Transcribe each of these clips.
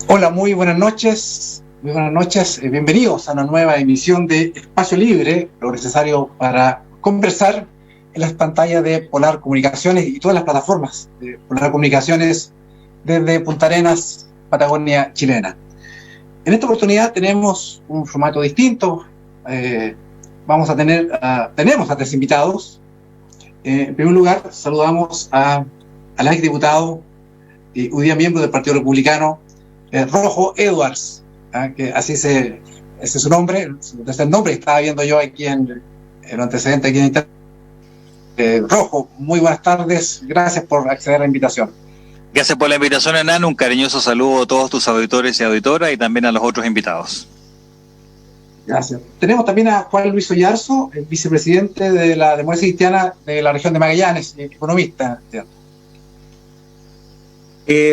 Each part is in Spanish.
Hola, muy buenas noches. Muy buenas noches. Bienvenidos a una nueva emisión de Espacio Libre, lo necesario para conversar en las pantallas de Polar Comunicaciones y todas las plataformas de Polar Comunicaciones desde Punta Arenas, Patagonia chilena. En esta oportunidad tenemos un formato distinto. Tenemos a tres invitados. En primer lugar, saludamos al exdiputado y hoy día miembro del Partido Republicano, Rojo Edwards, que ese es su nombre, su tercer nombre, estaba viendo yo aquí en el antecedente aquí en internet. Rojo, muy buenas tardes, gracias por acceder a la invitación. Gracias por la invitación, Hernán, un cariñoso saludo a todos tus auditores y auditoras y también a los otros invitados. Gracias. Tenemos también a Juan Luis Oyarzo, el vicepresidente de la Democracia Cristiana de la región de Magallanes, economista.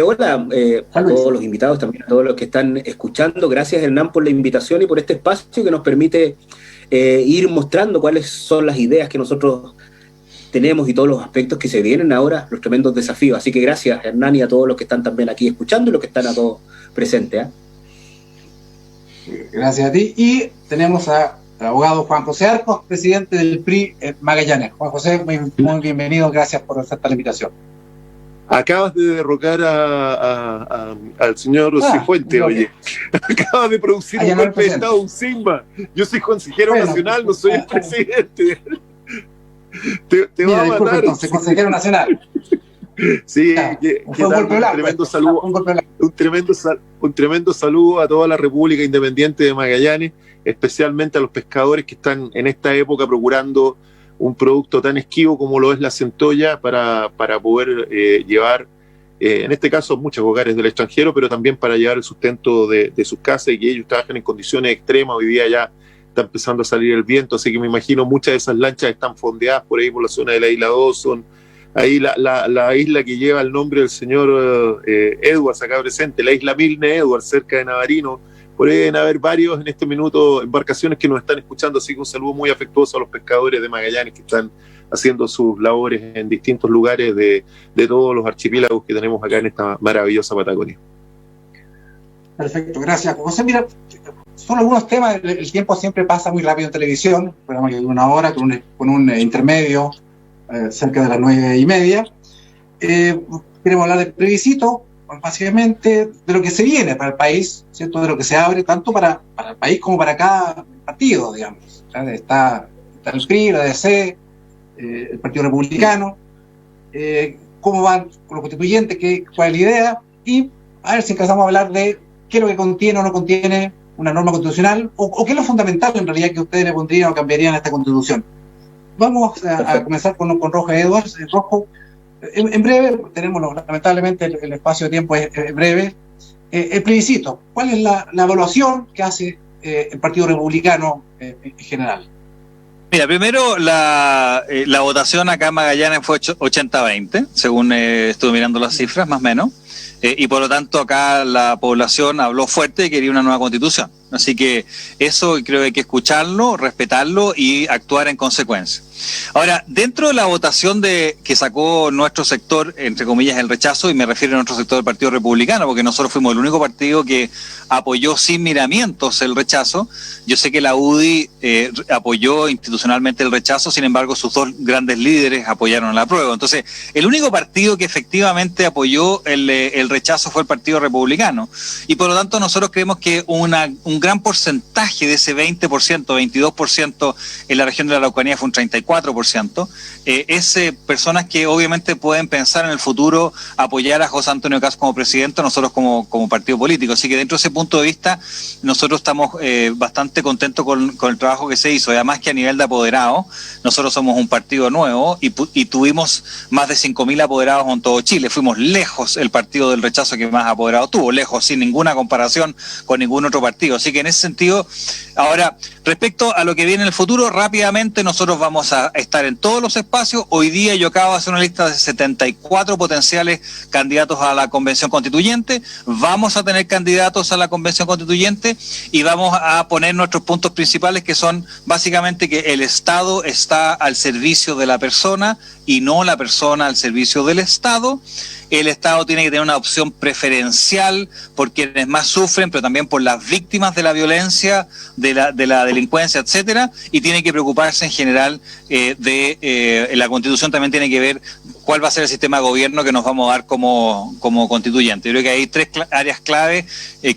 Hola a todos los invitados, también a todos los que están escuchando. Gracias, Hernán, por la invitación y por este espacio que nos permite ir mostrando cuáles son las ideas que nosotros tenemos y todos los aspectos que se vienen ahora, los tremendos desafíos. Así que gracias, Hernán, y a todos los que están también aquí escuchando y los que están a todos presentes. Gracias a ti. Y tenemos al abogado Juan José Arcos, presidente del PRI Magallanes. Juan José, muy bienvenido, gracias por aceptar la invitación. Acabas de derrocar al señor Cifuentes, oye. Acabas de producir un golpe de Estado, un Simba. Yo soy consejero nacional, no soy el presidente. Te va a matar. Entonces, consejero nacional. Sí, un tremendo saludo a toda la República Independiente de Magallanes, especialmente a los pescadores que están en esta época procurando un producto tan esquivo como lo es la centolla para poder llevar, en este caso, muchos hogares del extranjero, pero también para llevar el sustento de sus casas y que ellos trabajan en condiciones extremas. Hoy día ya está empezando a salir el viento, así que me imagino muchas de esas lanchas están fondeadas por ahí por la zona de la isla Dawson, ahí la isla que lleva el nombre del señor Edwards acá presente, la isla Milne Edwards, cerca de Navarino. Por ahí deben haber varios en este minuto embarcaciones que nos están escuchando, así que un saludo muy afectuoso a los pescadores de Magallanes que están haciendo sus labores en distintos lugares de todos los archipiélagos que tenemos acá en esta maravillosa Patagonia. Perfecto, gracias. José, mira, son algunos temas, el tiempo siempre pasa muy rápido en televisión, programa que dura una hora con un intermedio cerca de las 9:30. Queremos hablar del plebiscito, básicamente de lo que se viene para el país, ¿cierto? De lo que se abre tanto para el país como para cada partido, digamos. Está el PRI, la DC, el Partido Republicano, cómo van con los constituyentes, cuál es la idea, y a ver si empezamos a hablar de qué es lo que contiene o no contiene una norma constitucional, o qué es lo fundamental en realidad que ustedes le pondrían o cambiarían a esta constitución. Vamos a comenzar con Rojo Edwards. Rojo, en breve, lamentablemente el espacio de tiempo es breve. El plebiscito, ¿cuál es la evaluación que hace el Partido Republicano en general? Mira, primero la votación acá en Magallanes fue 80-20, según estuve mirando las cifras, más o menos, y por lo tanto acá la población habló fuerte y quería una nueva constitución. Así que eso creo que hay que escucharlo, respetarlo y actuar en consecuencia. Ahora, dentro de la votación que sacó nuestro sector, entre comillas, el rechazo, y me refiero a nuestro sector del Partido Republicano, porque nosotros fuimos el único partido que apoyó sin miramientos el rechazo. Yo sé que la UDI apoyó institucionalmente el rechazo, sin embargo, sus dos grandes líderes apoyaron la apruebo. Entonces, el único partido que efectivamente apoyó el rechazo fue el Partido Republicano. Y por lo tanto, nosotros creemos que un gran porcentaje de ese 20%, 22% en la región de la Araucanía fue un 34%, es personas que obviamente pueden pensar en el futuro apoyar a José Antonio Kast como presidente, nosotros como partido político. Así que dentro de ese punto de vista, nosotros estamos bastante contentos con el trabajo que se hizo. Y además que a nivel de apoderados, nosotros somos un partido nuevo y tuvimos más de 5.000 apoderados en todo Chile. Fuimos lejos el partido del rechazo que más apoderados tuvo, lejos, sin ninguna comparación con ningún otro partido. Así que en ese sentido, ahora, respecto a lo que viene en el futuro, rápidamente nosotros vamos a estar en todos los espacios. Hoy día yo acabo de hacer una lista de 74 potenciales candidatos a la Convención Constituyente. Vamos a tener candidatos a la Convención Constituyente y vamos a poner nuestros puntos principales, que son básicamente que el Estado está al servicio de la persona y no la persona al servicio del Estado. El Estado tiene que tener opción preferencial por quienes más sufren, pero también por las víctimas de la violencia, de la delincuencia, etcétera, y tiene que preocuparse en general la Constitución también tiene que ver cuál va a ser el sistema de gobierno que nos vamos a dar como constituyente. Yo creo que hay tres áreas clave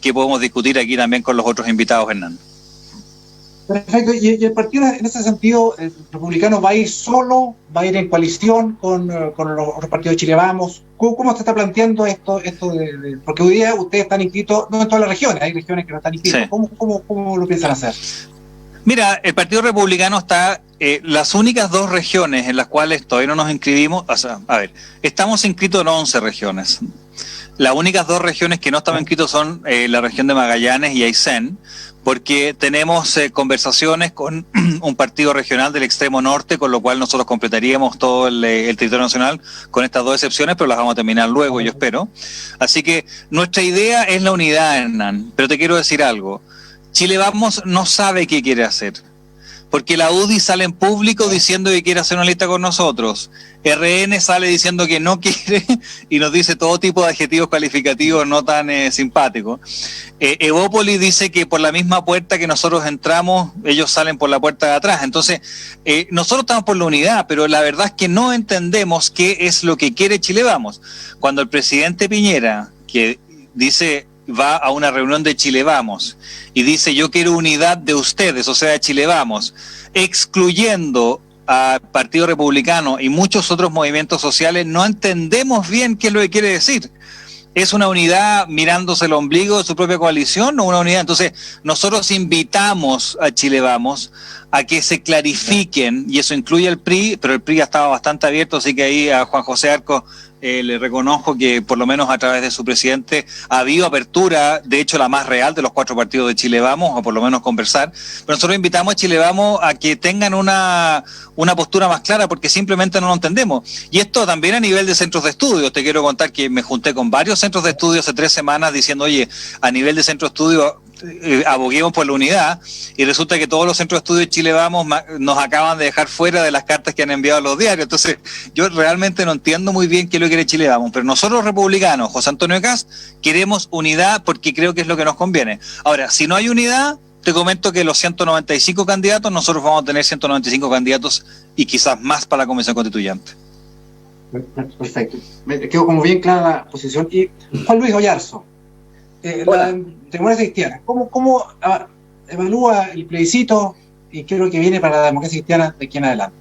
que podemos discutir aquí también con los otros invitados, Hernán. Perfecto, y el partido en ese sentido, el republicano, ¿va a ir solo, va a ir en coalición con los otros partidos de Chile Vamos? ¿Cómo se está planteando esto porque hoy día ustedes están inscritos, no en todas las regiones, hay regiones que no están inscritos, sí. ¿Cómo lo piensan hacer? Mira, el Partido Republicano está, las únicas 2 regiones en las cuales todavía no nos inscribimos, o sea, a ver, estamos inscritos en 11 regiones. Las únicas 2 regiones que no estamos inscritos son la región de Magallanes y Aysén, porque tenemos conversaciones con un partido regional del extremo norte, con lo cual nosotros completaríamos todo el territorio nacional con estas 2 excepciones, pero las vamos a terminar luego, yo espero. Así que nuestra idea es la unidad, Hernán, pero te quiero decir algo. Chile Vamos no sabe qué quiere hacer, porque la UDI sale en público diciendo que quiere hacer una lista con nosotros, RN sale diciendo que no quiere y nos dice todo tipo de adjetivos calificativos no tan simpáticos. Evópolis dice que por la misma puerta que nosotros entramos, ellos salen por la puerta de atrás. Entonces, nosotros estamos por la unidad, pero la verdad es que no entendemos qué es lo que quiere Chile Vamos. Cuando el presidente Piñera, que dice va a una reunión de Chile Vamos y dice yo quiero unidad de ustedes, o sea, de Chile Vamos, excluyendo al Partido Republicano y muchos otros movimientos sociales, no entendemos bien qué es lo que quiere decir. ¿Es una unidad mirándose el ombligo de su propia coalición o una unidad? Entonces, nosotros invitamos a Chile Vamos a que se clarifiquen, y eso incluye el PRI, pero el PRI ha estado bastante abierto, así que ahí a Juan José Arcos le reconozco que por lo menos a través de su presidente ha habido apertura, de hecho la más real de los 4 partidos de Chile Vamos, o por lo menos conversar, pero nosotros invitamos a Chile Vamos a que tengan una postura más clara, porque simplemente no lo entendemos. Y esto también a nivel de centros de estudios. Te quiero contar que me junté con varios centros de estudios hace 3 semanas diciendo, oye, a nivel de centro de estudio aboguemos por la unidad, y resulta que todos los centros de estudio de Chile Vamos nos acaban de dejar fuera de las cartas que han enviado a los diarios. Entonces yo realmente no entiendo muy bien qué es lo que quiere Chile Vamos, pero nosotros republicanos, José Antonio Kast, queremos unidad porque creo que es lo que nos conviene. Ahora, si no hay unidad, te comento que los 195 candidatos, nosotros vamos a tener 195 candidatos y quizás más para la Convención Constituyente. Perfecto, me quedó como bien clara la posición. Y Juan Luis Oyarzo, la democracia cristiana, ¿cómo evalúa el plebiscito y qué es lo que viene para la democracia cristiana de aquí en adelante?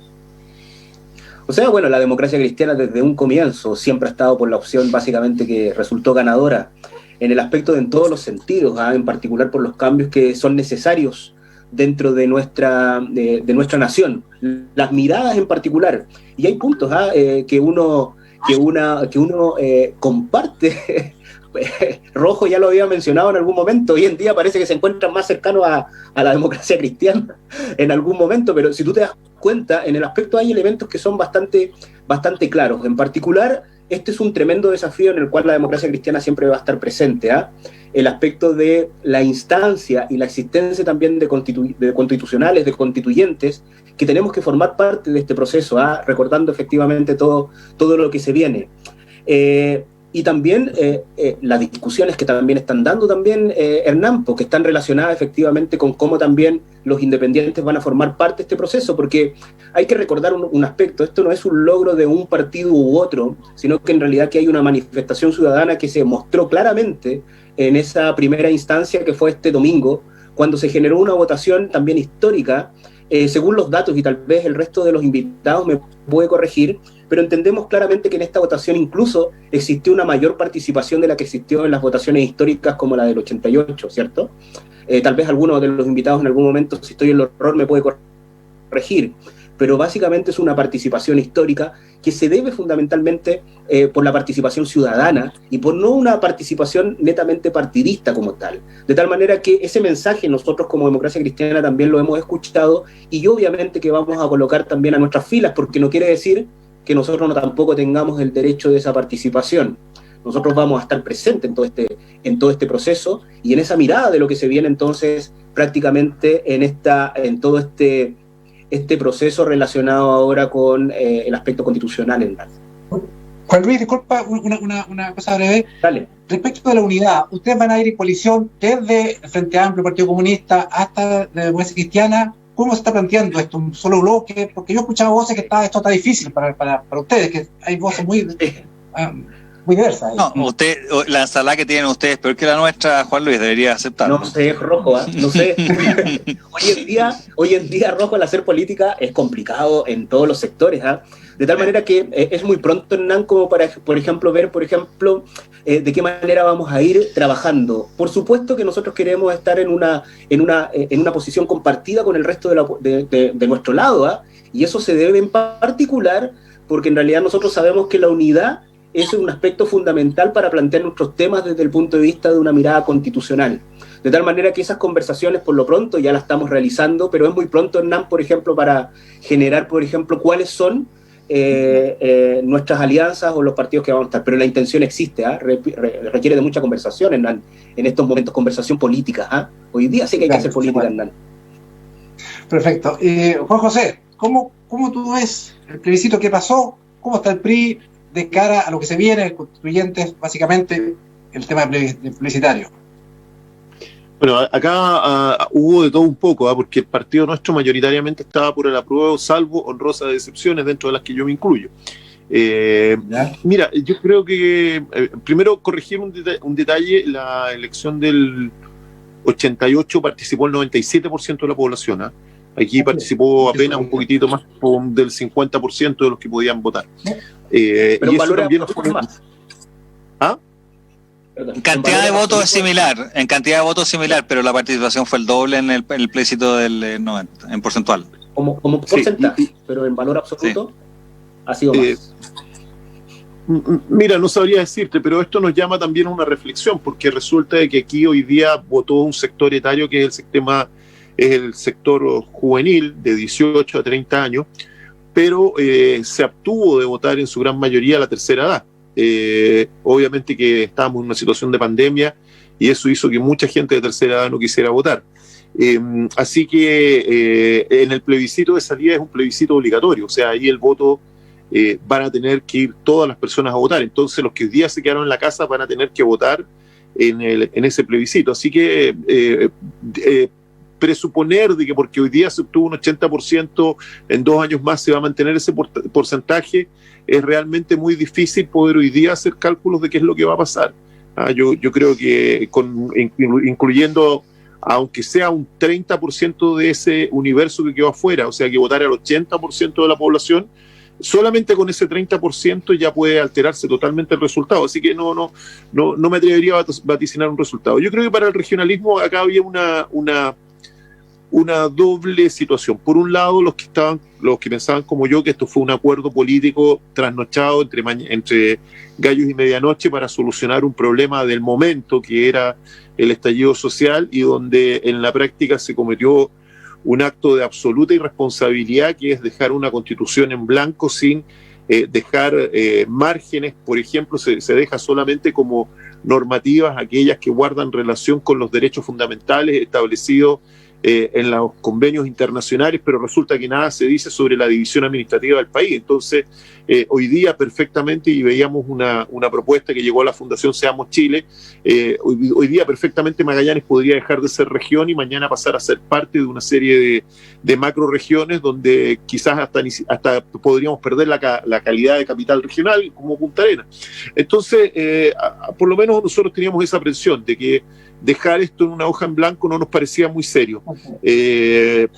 O sea, bueno, la democracia cristiana desde un comienzo siempre ha estado por la opción básicamente que resultó ganadora en el aspecto de en todos los sentidos, en particular por los cambios que son necesarios dentro de nuestra nación, las miradas en particular. Y hay puntos que uno comparte. Rojo ya lo había mencionado en algún momento, hoy en día parece que se encuentran más cercanos a la democracia cristiana en algún momento, pero si tú te das cuenta, en el aspecto hay elementos que son bastante claros. En particular, este es un tremendo desafío en el cual la democracia cristiana siempre va a estar presente, el aspecto de la instancia y la existencia también de constitucionales, de constituyentes, que tenemos que formar parte de este proceso, recordando efectivamente todo lo que se viene. Y también las discusiones que también están dando también, Hernán, porque están relacionadas efectivamente con cómo también los independientes van a formar parte de este proceso, porque hay que recordar un aspecto, esto no es un logro de un partido u otro, sino que en realidad que hay una manifestación ciudadana que se mostró claramente en esa primera instancia que fue este domingo, cuando se generó una votación también histórica, según los datos, y tal vez el resto de los invitados me puede corregir, pero entendemos claramente que en esta votación incluso existió una mayor participación de la que existió en las votaciones históricas como la del 88, ¿cierto? Tal vez alguno de los invitados en algún momento, si estoy en el error, me puede corregir, pero básicamente es una participación histórica que se debe fundamentalmente por la participación ciudadana y por no una participación netamente partidista como tal. De tal manera que ese mensaje nosotros como Democracia Cristiana también lo hemos escuchado y obviamente que vamos a colocar también a nuestras filas, porque no quiere decir que nosotros no tampoco tengamos el derecho de esa participación. Nosotros vamos a estar presentes en todo este proceso y en esa mirada de lo que se viene entonces prácticamente en todo este proceso relacionado ahora con el aspecto constitucional en la. Juan Luis, disculpa, una cosa breve. Dale. Respecto de la unidad, ¿ustedes van a ir en coalición desde el Frente Amplio, Partido Comunista, hasta la Democracia Cristiana? ¿Cómo se está planteando esto? ¿Un solo bloque? Porque yo he escuchado voces que esto está difícil para ustedes, que hay voces muy diversas. No, la ensalada que tienen ustedes, peor que la nuestra, Juan Luis, debería aceptarlo. No sé, Rojo, no sé. Hoy en día, Rojo, el hacer política es complicado en todos los sectores, de tal manera que es muy pronto, Hernán, como para, por ejemplo, ver, de qué manera vamos a ir trabajando. Por supuesto que nosotros queremos estar en una posición compartida con el resto de nuestro lado, y eso se debe en particular porque en realidad nosotros sabemos que la unidad es un aspecto fundamental para plantear nuestros temas desde el punto de vista de una mirada constitucional. De tal manera que esas conversaciones, por lo pronto, ya las estamos realizando, pero es muy pronto, Hernán, por ejemplo, para generar, por ejemplo, cuáles son nuestras alianzas o los partidos que vamos a estar. Pero la intención existe, requiere de mucha conversación, Hernán, en estos momentos, conversación política. Hoy día sí que hay que hacer política, Hernán. Perfecto. Juan José, ¿cómo tú ves el plebiscito que pasó? ¿Cómo está el PRI de cara a lo que se viene, constituyentes, básicamente, el tema plebiscitario? Bueno, acá hubo de todo un poco, porque el partido nuestro mayoritariamente estaba por el apruebo, salvo honrosas excepciones dentro de las que yo me incluyo. Mira, yo creo que primero corregir un detalle: la elección del 88 participó el 97% de la población. Aquí participó apenas un poquitito más del 50% de los que podían votar. Pero y eso también fue más. En cantidad de votos es similar, pero la participación fue el doble en el plebiscito del 90, en porcentual. Como porcentaje, pero en valor absoluto ha sido más. Mira, no sabría decirte, pero esto nos llama también a una reflexión, porque resulta de que aquí hoy día votó un sector etario que es el sector juvenil de 18 a 30 años, pero se abstuvo de votar en su gran mayoría a la tercera edad. Obviamente que estábamos en una situación de pandemia y eso hizo que mucha gente de tercera edad no quisiera votar. Así que en el plebiscito de salida es un plebiscito obligatorio, o sea, ahí el voto van a tener que ir todas las personas a votar. Entonces los que hoy día se quedaron en la casa van a tener que votar en ese plebiscito. Así que presuponer de que porque hoy día se obtuvo un 80%, en 2 años más se va a mantener ese porcentaje, es realmente muy difícil poder hoy día hacer cálculos de qué es lo que va a pasar. Yo creo que incluyendo, aunque sea un 30% de ese universo que quedó afuera, o sea que votara el 80% de la población, solamente con ese 30% ya puede alterarse totalmente el resultado. Así que no me atrevería a vaticinar un resultado. Yo creo que para el regionalismo acá había una doble situación. Por un lado, los que pensaban como yo que esto fue un acuerdo político trasnochado entre gallos y medianoche para solucionar un problema del momento que era el estallido social, y donde en la práctica se cometió un acto de absoluta irresponsabilidad, que es dejar una constitución en blanco sin dejar márgenes. Por ejemplo, se deja solamente como normativas aquellas que guardan relación con los derechos fundamentales establecidos en los convenios internacionales, pero resulta que nada se dice sobre la división administrativa del país. Entonces, hoy día perfectamente, y veíamos una propuesta que llegó a la Fundación Seamos Chile, hoy día perfectamente Magallanes podría dejar de ser región y mañana pasar a ser parte de una serie de macro regiones donde quizás hasta podríamos perder la calidad de capital regional como Punta Arenas. Entonces, por lo menos nosotros teníamos esa presión de que dejar esto en una hoja en blanco no nos parecía muy serio.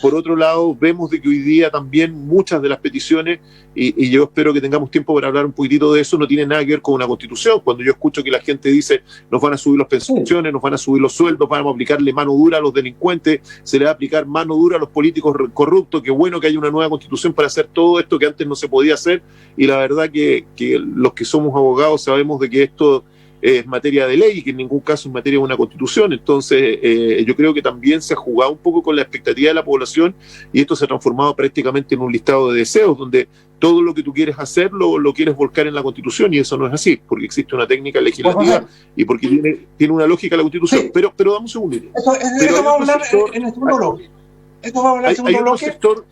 Por otro lado, vemos de que hoy día también muchas de las peticiones, y yo espero que tengamos tiempo para hablar un poquitito de eso, no tienen nada que ver con una constitución. Cuando yo escucho que la gente dice nos van a subir las pensiones, nos van a subir los sueldos, vamos a aplicarle mano dura a los delincuentes, se le va a aplicar mano dura a los políticos corruptos, qué bueno que haya una nueva constitución para hacer todo esto que antes no se podía hacer, y la verdad que los que somos abogados sabemos de que esto es materia de ley y que en ningún caso es materia de una constitución. Entonces yo creo que también se ha jugado un poco con la expectativa de la población, y esto se ha transformado prácticamente en un listado de deseos donde todo lo que tú quieres hacer lo quieres volcar en la constitución, y eso no es así, porque existe una técnica legislativa y porque tiene una lógica la constitución. Sí. Pero dame un segundito. Eso vamos a hablar en el segundo bloque. Esto va a hablar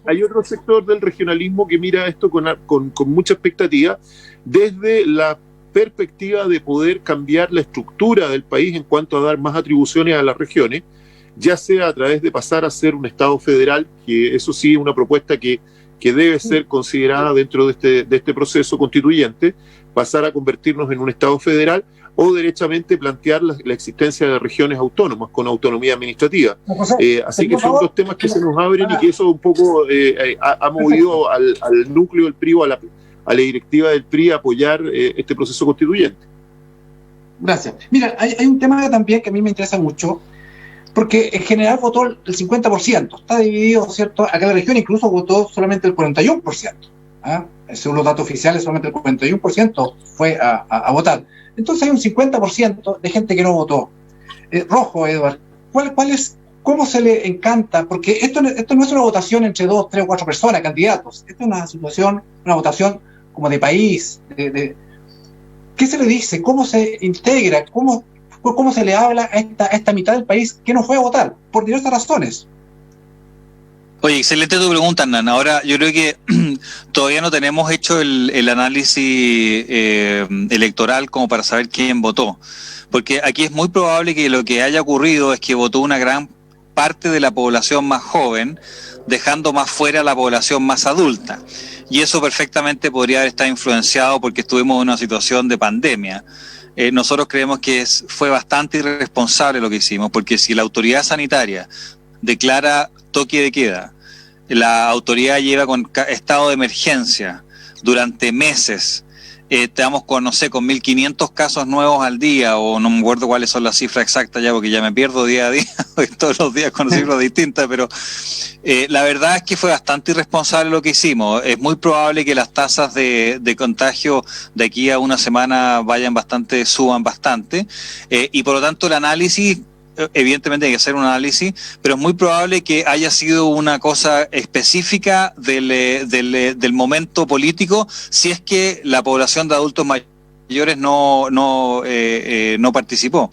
hay otro sector del regionalismo que mira esto con mucha expectativa desde la perspectiva de poder cambiar la estructura del país en cuanto a dar más atribuciones a las regiones, ya sea a través de pasar a ser un Estado federal, que eso sí es una propuesta que debe ser considerada dentro de este proceso constituyente, pasar a convertirnos en un Estado federal, o derechamente plantear la existencia de regiones autónomas con autonomía administrativa. Así que son dos temas que se nos abren y que eso un poco ha movido al núcleo del PRI o a la directiva del PRI a apoyar este proceso constituyente. Gracias. Mira, hay un tema también que a mí me interesa mucho, porque en general votó el 50%, está dividido, ¿cierto? Acá en la región incluso votó solamente el 41%. Según los datos oficiales, solamente el 41% fue a votar. Entonces hay un 50% de gente que no votó. Rojo, Eduardo, ¿cómo se le encanta? Porque esto no es una votación entre 2, 3 o 4 personas, candidatos. Esto es una votación como de país. ¿Qué se le dice? ¿Cómo se integra? ¿Cómo se le habla a esta mitad del país que no fue a votar? Por diversas razones. Oye, excelente tu pregunta, Hernán. Ahora, yo creo que todavía no tenemos hecho el análisis electoral como para saber quién votó. Porque aquí es muy probable que lo que haya ocurrido es que votó una gran parte de la población más joven, dejando más fuera a la población más adulta. Y eso perfectamente podría haber estado influenciado porque estuvimos en una situación de pandemia. Nosotros creemos que fue bastante irresponsable lo que hicimos, porque si la autoridad sanitaria declara toque de queda, la autoridad lleva con estado de emergencia durante meses, estamos con 1.500 casos nuevos al día, o no me acuerdo cuáles son las cifras exactas ya, porque ya me pierdo día a día, todos los días con cifras distintas, pero la verdad es que fue bastante irresponsable lo que hicimos. Es muy probable que las tasas de contagio de aquí a una semana suban bastante, y por lo tanto el análisis, evidentemente hay que hacer un análisis, pero es muy probable que haya sido una cosa específica del momento político, si es que la población de adultos mayores no participó.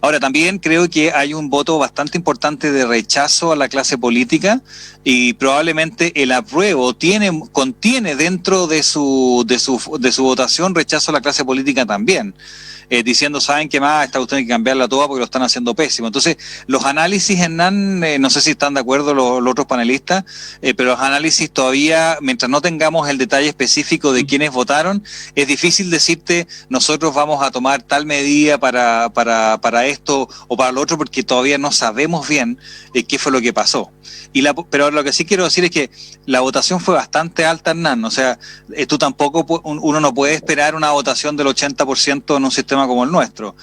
Ahora, también creo que hay un voto bastante importante de rechazo a la clase política, y probablemente el apruebo contiene dentro de su votación rechazo a la clase política también. Diciendo, ¿saben qué más? Esta cuestión hay que cambiarla toda porque lo están haciendo pésimo. Entonces, los análisis, Hernán, no sé si están de acuerdo los otros panelistas, pero los análisis todavía, mientras no tengamos el detalle específico de quiénes votaron, es difícil decirte, nosotros vamos a tomar tal medida para esto o para lo otro, porque todavía no sabemos bien qué fue lo que pasó. Pero lo que sí quiero decir es que la votación fue bastante alta, Hernán. O sea, uno no puede esperar una votación del 80% en un sistema como el nuestro.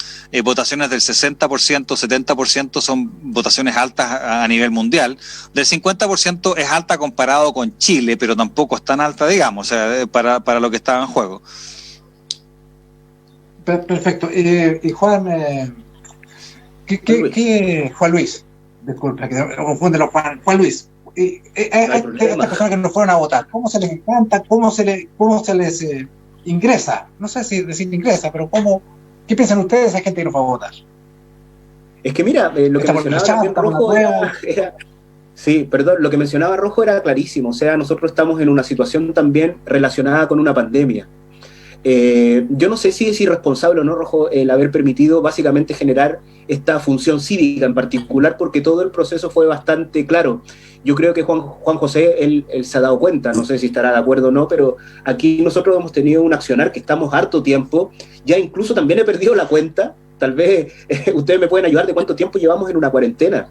Votaciones del 60%, 70% son votaciones altas a nivel mundial. Del 50% es alta comparado con Chile, pero tampoco es tan alta, digamos, o sea, para lo que estaba en juego. Perfecto. Y Juan, Juan Luis, disculpa, que me confunden los Juan Luis. Estas personas que no fueron a votar, ¿cómo se les encanta? ¿Cómo se les ingresa? No sé si decir ingresa, pero ¿qué piensan ustedes de esa gente que no fue a votar? Es que mira, lo que mencionaba también Rojo lo que mencionaba Rojo era clarísimo. O sea, nosotros estamos en una situación también relacionada con una pandemia. Yo no sé si es irresponsable o no, Rojo, el haber permitido básicamente generar esta función cívica en particular, porque todo el proceso fue bastante claro. Yo creo que Juan José, él se ha dado cuenta, no sé si estará de acuerdo o no, pero aquí nosotros hemos tenido un accionar que estamos harto tiempo, ya incluso también he perdido la cuenta, tal vez ustedes me pueden ayudar de cuánto tiempo llevamos en una cuarentena,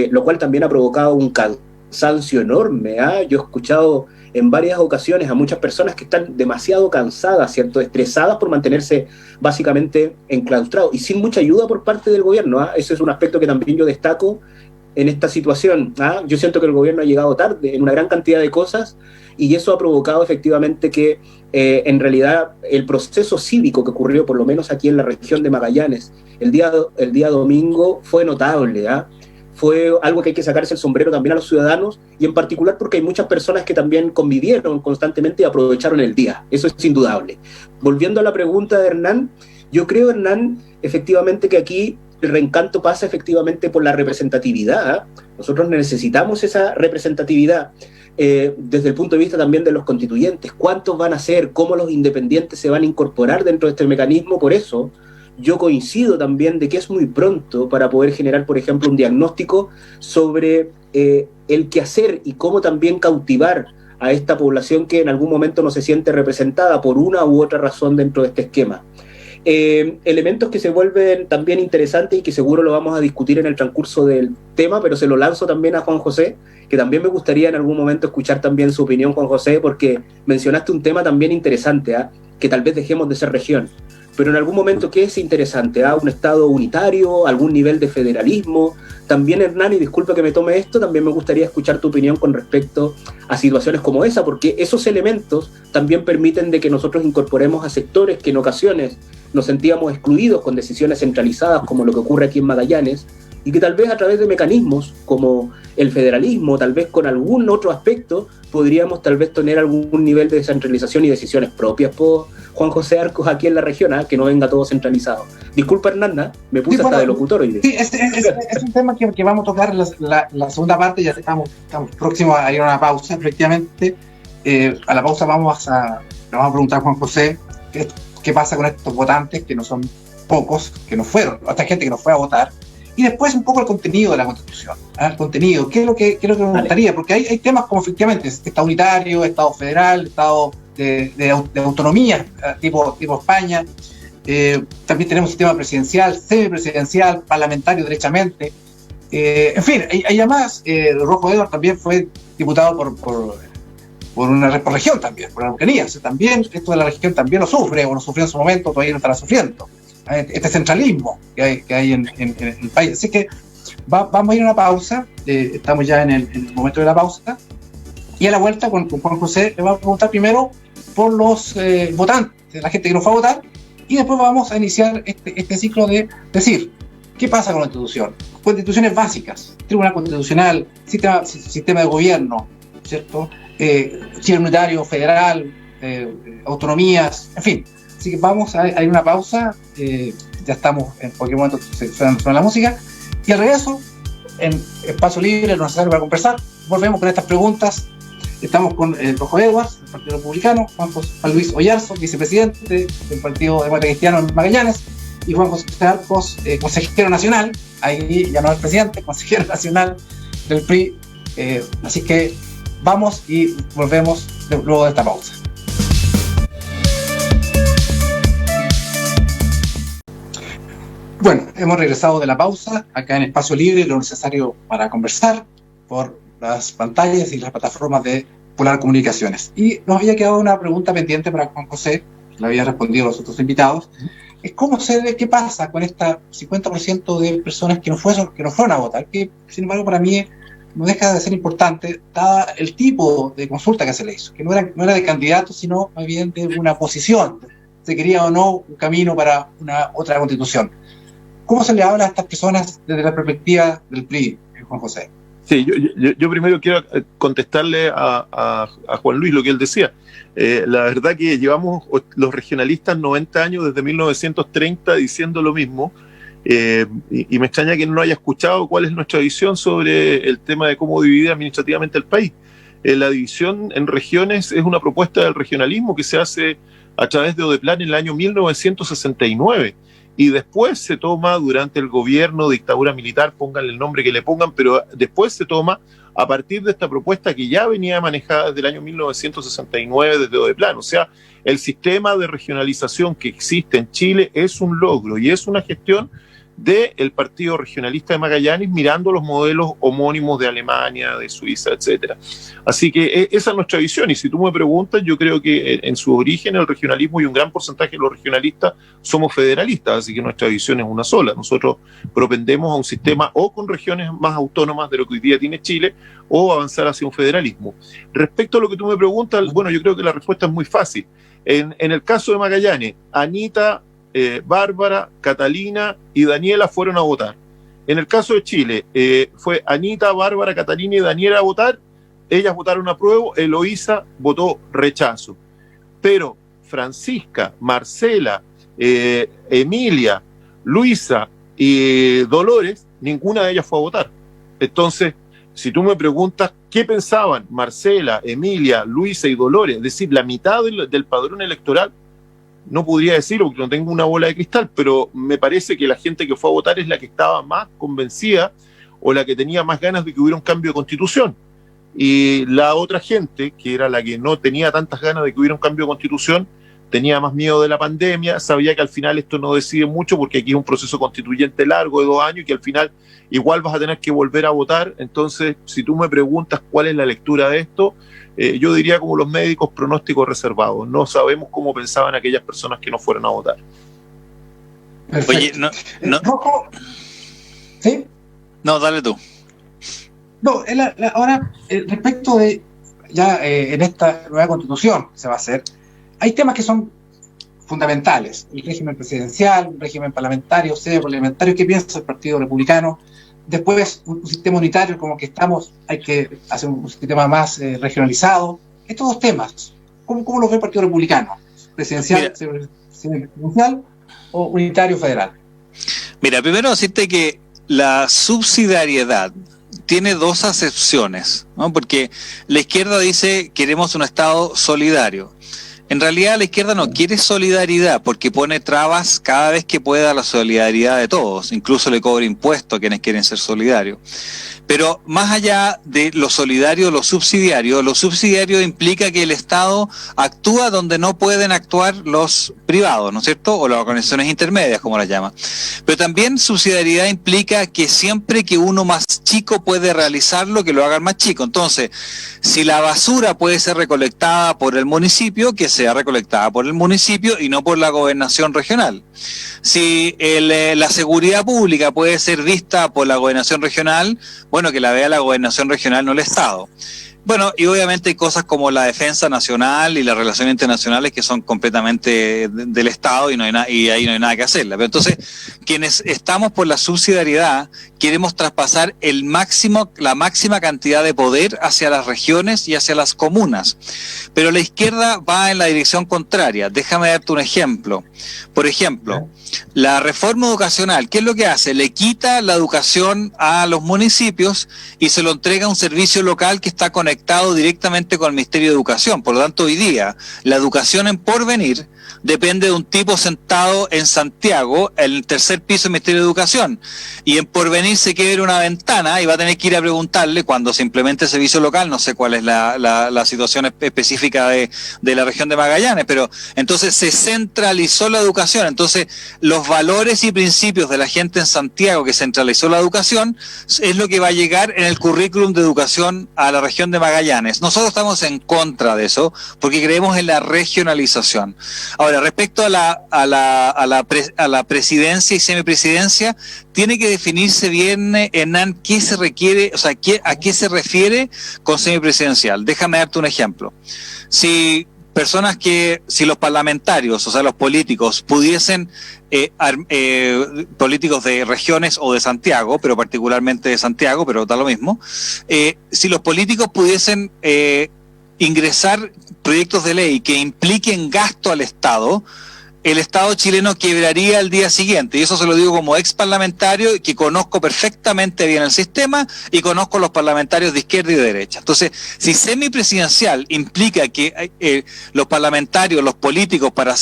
lo cual también ha provocado un cansancio enorme. Yo he escuchado en varias ocasiones a muchas personas que están demasiado cansadas, ¿cierto? Estresadas por mantenerse básicamente enclaustrados y sin mucha ayuda por parte del gobierno. Ese es un aspecto que también yo destaco en esta situación. Yo siento que el gobierno ha llegado tarde en una gran cantidad de cosas, y eso ha provocado efectivamente que en realidad el proceso cívico que ocurrió, por lo menos aquí en la región de Magallanes, el día domingo fue notable. Fue algo que hay que sacarse el sombrero también a los ciudadanos, y en particular porque hay muchas personas que también convivieron constantemente y aprovecharon el día. Eso es indudable. Volviendo a la pregunta de Hernán, yo creo, Hernán, efectivamente que aquí el reencanto pasa efectivamente por la representatividad. Nosotros necesitamos esa representatividad desde el punto de vista también de los constituyentes. ¿Cuántos van a ser? ¿Cómo los independientes se van a incorporar dentro de este mecanismo? Por eso yo coincido también de que es muy pronto para poder generar, por ejemplo, un diagnóstico sobre el qué hacer y cómo también cautivar a esta población que en algún momento no se siente representada por una u otra razón dentro de este esquema. Elementos que se vuelven también interesantes y que seguro lo vamos a discutir en el transcurso del tema, pero se lo lanzo también a Juan José, que también me gustaría en algún momento escuchar también su opinión, Juan José, porque mencionaste un tema también interesante, que tal vez dejemos de ser región. Pero en algún momento, ¿qué es interesante? ¿Un Estado unitario? ¿Algún nivel de federalismo? También, Hernán, y disculpa que me tome esto, también me gustaría escuchar tu opinión con respecto a situaciones como esa, porque esos elementos también permiten de que nosotros incorporemos a sectores que en ocasiones nos sentíamos excluidos con decisiones centralizadas, como lo que ocurre aquí en Magallanes, y que tal vez a través de mecanismos como el federalismo, tal vez con algún otro aspecto, podríamos tal vez tener algún nivel de descentralización y decisiones propias por Juan José Arcos aquí en la región, que no venga todo centralizado. Disculpa, Hernanda, me puse hasta de locutor hoy día. Sí, es un tema que vamos a tocar en la segunda parte, ya estamos próximos a ir a una pausa, efectivamente. A la pausa le vamos a preguntar a Juan José qué pasa con estos votantes, que no son pocos, que no fueron, esta gente que no fue a votar, y después un poco el contenido de la Constitución, el contenido, qué es lo que me gustaría, porque hay temas como efectivamente Estado unitario, Estado federal, Estado de autonomía, tipo España, también tenemos sistema presidencial, semipresidencial, parlamentario derechamente, en fin, hay más. Rojo Edward también fue diputado por una región también, por la Araucanía. O sea, también esto de la región también lo sufre, o lo sufrió en su momento, todavía lo estará sufriendo. Este centralismo que hay en el país. Así que vamos a ir a una pausa, estamos ya en el momento de la pausa, y a la vuelta con Juan José le vamos a preguntar primero por los votantes, la gente que no fue a votar, y después vamos a iniciar este ciclo de decir, ¿qué pasa con la Constitución? Constituciones básicas, Tribunal Constitucional, sistema de gobierno, ¿cierto? Sistema unitario, federal, autonomías, en fin. Así que vamos a ir a una pausa, ya estamos, en cualquier momento suena la música, y al regreso, en espacio libre, no necesario para conversar, volvemos con estas preguntas. Estamos con Rojo Edwards, del Partido Republicano, Juan Luis Oyarzo, vicepresidente del Partido Demócrata Cristiano en Magallanes, y Juan José Arcos, consejero nacional, ahí ya no es presidente, consejero nacional del PRI. Así que vamos y volvemos luego de esta pausa. Bueno, hemos regresado de la pausa, acá en Espacio Libre, lo necesario para conversar por las pantallas y las plataformas de Polar Comunicaciones. Y nos había quedado una pregunta pendiente para Juan José, que le había respondido a los otros invitados, es cómo se ve, qué pasa con esta 50% de personas que no fueron a votar, que sin embargo para mí no deja de ser importante, dada el tipo de consulta que se le hizo, que no era de candidato, sino más bien de una posición, se quería o no un camino para una otra constitución. ¿Cómo se le habla a estas personas desde la perspectiva del PRI, Juan José? Sí, yo primero quiero contestarle a Juan Luis lo que él decía. La verdad que llevamos los regionalistas 90 años, desde 1930, diciendo lo mismo, y me extraña que no haya escuchado cuál es nuestra visión sobre el tema de cómo dividir administrativamente el país. La división en regiones es una propuesta del regionalismo que se hace a través de Odeplan en el año 1969. Y después se toma durante el gobierno, dictadura militar, pónganle el nombre que le pongan, pero después se toma a partir de esta propuesta que ya venía manejada desde el año 1969 desde Odeplan. O sea, el sistema de regionalización que existe en Chile es un logro y es una gestión del Partido Regionalista de Magallanes mirando los modelos homónimos de Alemania, de Suiza, etcétera. Así que esa es nuestra visión, y si tú me preguntas, yo creo que en su origen el regionalismo y un gran porcentaje de los regionalistas somos federalistas, así que nuestra visión es una sola. Nosotros propendemos a un sistema o con regiones más autónomas de lo que hoy día tiene Chile, o avanzar hacia un federalismo. Respecto a lo que tú me preguntas, bueno, yo creo que la respuesta es muy fácil. En el caso de Magallanes, Anita, Bárbara, Catalina y Daniela fueron a votar. En el caso de Chile, fue Anita, Bárbara, Catalina y Daniela a votar. Ellas votaron apruebo, Eloísa votó rechazo. Pero Francisca, Marcela, Emilia, Luisa y Dolores, ninguna de ellas fue a votar. Entonces, si tú me preguntas qué pensaban Marcela, Emilia, Luisa y Dolores, es decir, la mitad del padrón electoral, no podría decirlo porque no tengo una bola de cristal, pero me parece que la gente que fue a votar es la que estaba más convencida o la que tenía más ganas de que hubiera un cambio de constitución. Y la otra gente, que era la que no tenía tantas ganas de que hubiera un cambio de constitución, tenía más miedo de la pandemia, sabía que al final esto no decide mucho porque aquí es un proceso constituyente largo de 2 años y que al final igual vas a tener que volver a votar. Entonces, si tú me preguntas cuál es la lectura de esto, yo diría como los médicos, pronósticos reservados. No sabemos cómo pensaban aquellas personas que no fueron a votar. Perfecto. Oye, no. ¿Sí? No, dale tú. No, ahora, respecto de ya en esta nueva constitución que se va a hacer, hay temas que son fundamentales: el régimen presidencial, el régimen parlamentario, sede parlamentario. ¿Qué piensa el Partido Republicano? Después, un sistema unitario como que estamos, hay que hacer un sistema más regionalizado. Estos dos temas, ¿cómo los ve el Partido Republicano? ¿Presidencial, presidencial o unitario federal? Mira, primero decirte que la subsidiariedad tiene 2 acepciones, ¿no? Porque la izquierda dice queremos un Estado solidario. En realidad la izquierda no quiere solidaridad porque pone trabas cada vez que pueda a la solidaridad de todos, incluso le cobra impuestos a quienes quieren ser solidarios. Pero más allá de lo solidario, lo subsidiario implica que el Estado actúa donde no pueden actuar los privados, ¿no es cierto? O las organizaciones intermedias, como las llama. Pero también subsidiariedad implica que siempre que uno más chico puede realizarlo, que lo hagan más chico. Entonces, si la basura puede ser recolectada por el municipio, que sea recolectada por el municipio y no por la gobernación regional. Si la seguridad pública puede ser vista por la gobernación regional, bueno, que la vea la gobernación regional, no el Estado. Bueno, y obviamente hay cosas como la defensa nacional y las relaciones internacionales que son completamente del Estado y ahí no hay nada que hacerla. Pero entonces, quienes estamos por la subsidiariedad, queremos traspasar la máxima cantidad de poder hacia las regiones y hacia las comunas. Pero la izquierda va en la dirección contraria. Déjame darte un ejemplo. Por ejemplo, la reforma educacional, ¿qué es lo que hace? Le quita la educación a los municipios y se lo entrega a un servicio local que está conectado directamente con el Ministerio de Educación. Por lo tanto, hoy día, la educación en porvenir depende de un tipo sentado en Santiago, en el 3er piso del Ministerio de Educación, y en porvenir se quiebra una ventana y va a tener que ir a preguntarle cuando se implemente el servicio local. No sé cuál es la situación específica de la región de Magallanes, pero entonces se centralizó la educación. Entonces los valores y principios de la gente en Santiago que centralizó la educación es lo que va a llegar en el currículum de educación a la región de Magallanes. Nosotros estamos en contra de eso porque creemos en la regionalización. Ahora, respecto a la presidencia y semipresidencia, tiene que definirse bien, Hernán, qué se requiere, o sea, a qué se refiere con semipresidencial. Déjame darte un ejemplo. Si los parlamentarios, o sea, los políticos, pudiesen, políticos de regiones o de Santiago, pero particularmente de Santiago, pero da lo mismo, si los políticos pudiesen ingresar proyectos de ley que impliquen gasto al Estado, el Estado chileno quebraría al día siguiente. Y eso se lo digo como ex parlamentario, que conozco perfectamente bien el sistema y conozco los parlamentarios de izquierda y de derecha. Entonces, si semipresidencial implica que los parlamentarios, los políticos, para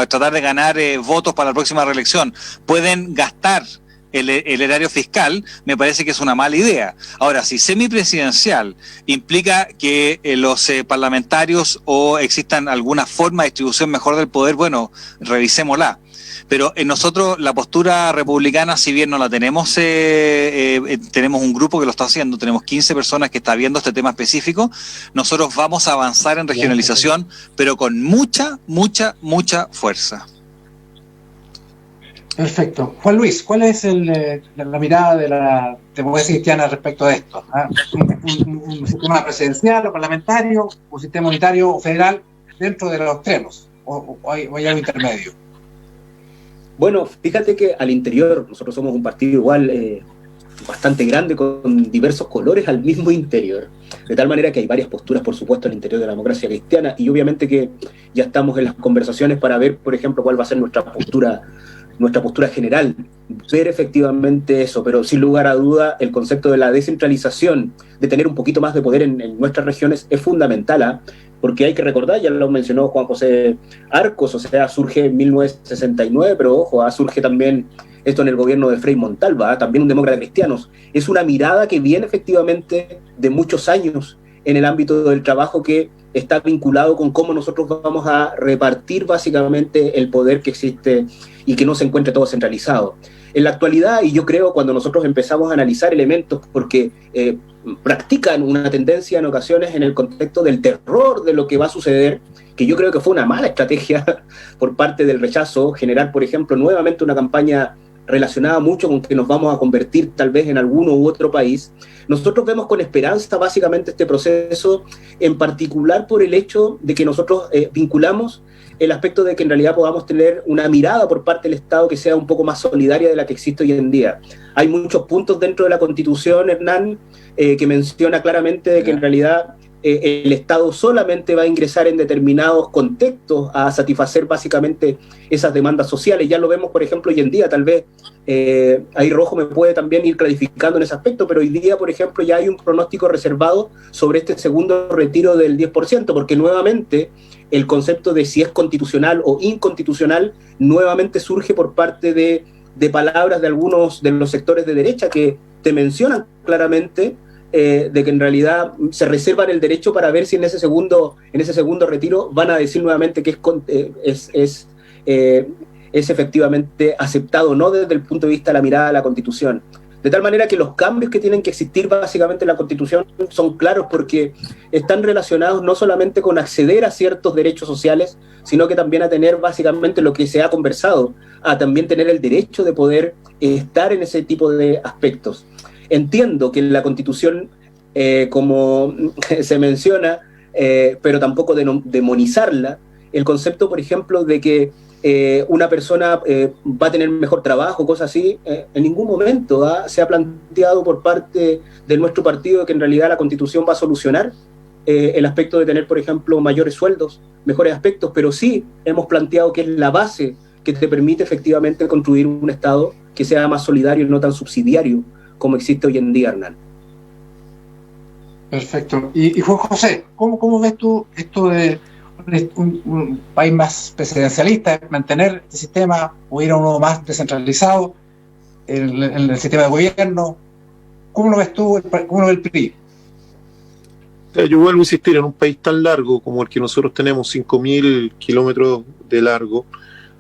tratar de ganar votos para la próxima reelección, pueden gastar el erario fiscal, me parece que es una mala idea. Ahora, si semipresidencial implica que los parlamentarios o existan alguna forma de distribución mejor del poder, bueno, revisémosla. Pero nosotros la postura republicana, si bien no la tenemos, tenemos un grupo que lo está haciendo, tenemos 15 personas que están viendo este tema específico, nosotros vamos a avanzar en regionalización, pero con mucha, mucha, mucha fuerza. Perfecto. Juan Luis, ¿cuál es la mirada de la democracia cristiana respecto a esto? ¿Un sistema presidencial o parlamentario, un sistema unitario o federal dentro de los extremos? ¿O hay algo intermedio? Bueno, fíjate que al interior, nosotros somos un partido igual bastante grande, con diversos colores al mismo interior, de tal manera que hay varias posturas, por supuesto, al interior de la democracia cristiana, y obviamente que ya estamos en las conversaciones para ver, por ejemplo, cuál va a ser nuestra postura nuestra postura general, ver efectivamente eso, pero sin lugar a duda el concepto de la descentralización, de tener un poquito más de poder en nuestras regiones es fundamental, ¿eh? Porque hay que recordar, ya lo mencionó Juan José Arcos, o sea, surge en 1969, pero ojo, surge también esto en el gobierno de Frei Montalva, también un demócrata cristiano. Es una mirada que viene efectivamente de muchos años en el ámbito del trabajo, que está vinculado con cómo nosotros vamos a repartir básicamente el poder que existe y que no se encuentre todo centralizado. En la actualidad, y yo creo cuando nosotros empezamos a analizar elementos, porque practican una tendencia en ocasiones en el contexto del terror de lo que va a suceder, que yo creo que fue una mala estrategia por parte del rechazo, generar, por ejemplo, nuevamente una campaña relacionada mucho con que nos vamos a convertir tal vez en alguno u otro país. Nosotros vemos con esperanza básicamente este proceso, en particular por el hecho de que nosotros vinculamos el aspecto de que en realidad podamos tener una mirada por parte del Estado que sea un poco más solidaria de la que existe hoy en día. Hay muchos puntos dentro de la Constitución, Hernán, que menciona claramente de que en realidad el Estado solamente va a ingresar en determinados contextos a satisfacer básicamente esas demandas sociales. Ya lo vemos, por ejemplo, hoy en día, tal vez ahí Rojo me puede también ir clarificando en ese aspecto, pero hoy día, por ejemplo, ya hay un pronóstico reservado sobre este segundo retiro del 10%, porque nuevamente el concepto de si es constitucional o inconstitucional nuevamente surge por parte de palabras de algunos de los sectores de derecha que te mencionan claramente de que en realidad se reservan el derecho para ver si en ese segundo retiro van a decir nuevamente que es efectivamente aceptado o no desde el punto de vista de la mirada de la Constitución. De tal manera que los cambios que tienen que existir básicamente en la Constitución son claros, porque están relacionados no solamente con acceder a ciertos derechos sociales, sino que también a tener básicamente lo que se ha conversado, a también tener el derecho de poder estar en ese tipo de aspectos. Entiendo que en la Constitución, como se menciona, pero tampoco demonizarla, el concepto, por ejemplo, de que una persona va a tener mejor trabajo, cosas así, en ningún momento se ha planteado por parte de nuestro partido que en realidad la Constitución va a solucionar el aspecto de tener, por ejemplo, mayores sueldos, mejores aspectos, pero sí hemos planteado que es la base que te permite efectivamente construir un Estado que sea más solidario y no tan subsidiario como existe hoy en día, Hernán. Perfecto. Y Juan José, ¿cómo ves tú esto de un país más presidencialista, mantener este sistema o ir a uno más descentralizado en el sistema de gobierno? ¿Cómo lo ves tú? ¿Cómo lo ve el PRI? Yo vuelvo a insistir, en un país tan largo como el que nosotros tenemos, 5.000 kilómetros de largo,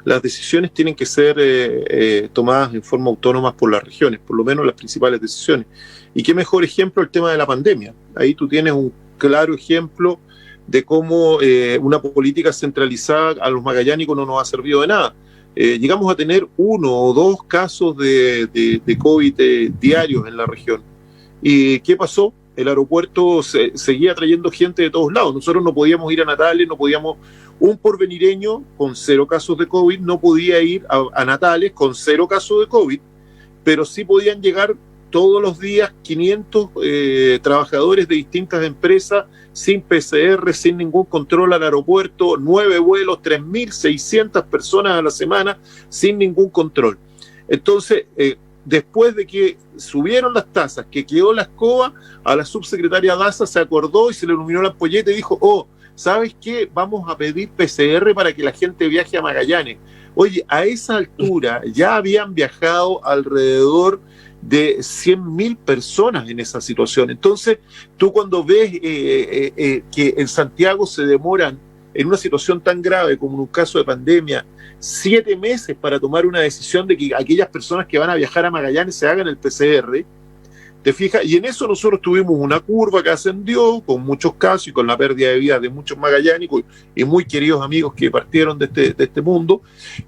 las decisiones tienen que ser tomadas en forma autónoma por las regiones, por lo menos las principales decisiones. Y qué mejor ejemplo el tema de la pandemia. Ahí tú tienes un claro ejemplo de cómo una política centralizada a los magallánicos no nos ha servido de nada. Llegamos a tener 1 o 2 casos de COVID diarios en la región. ¿Y qué pasó? El aeropuerto seguía trayendo gente de todos lados. Nosotros no podíamos ir a Natales, un porvenireño con 0 casos de COVID no podía ir a Natales con 0 casos de COVID, pero sí podían llegar todos los días 500 trabajadores de distintas empresas sin PCR, sin ningún control al aeropuerto, 9 vuelos, 3.600 personas a la semana sin ningún control. Entonces, después de que subieron las tasas, que quedó la escoba, a la subsecretaria Daza se acordó y se le iluminó la ampolleta y dijo, ¿sabes qué? Vamos a pedir PCR para que la gente viaje a Magallanes. Oye, a esa altura ya habían viajado alrededor de 100.000 personas en esa situación. Entonces, tú cuando ves que en Santiago se demoran en una situación tan grave como en un caso de pandemia 7 meses para tomar una decisión de que aquellas personas que van a viajar a Magallanes se hagan el PCR, ¿te fijas? Y en eso nosotros tuvimos una curva que ascendió con muchos casos y con la pérdida de vida de muchos magallánicos y muy queridos amigos que partieron de este mundo.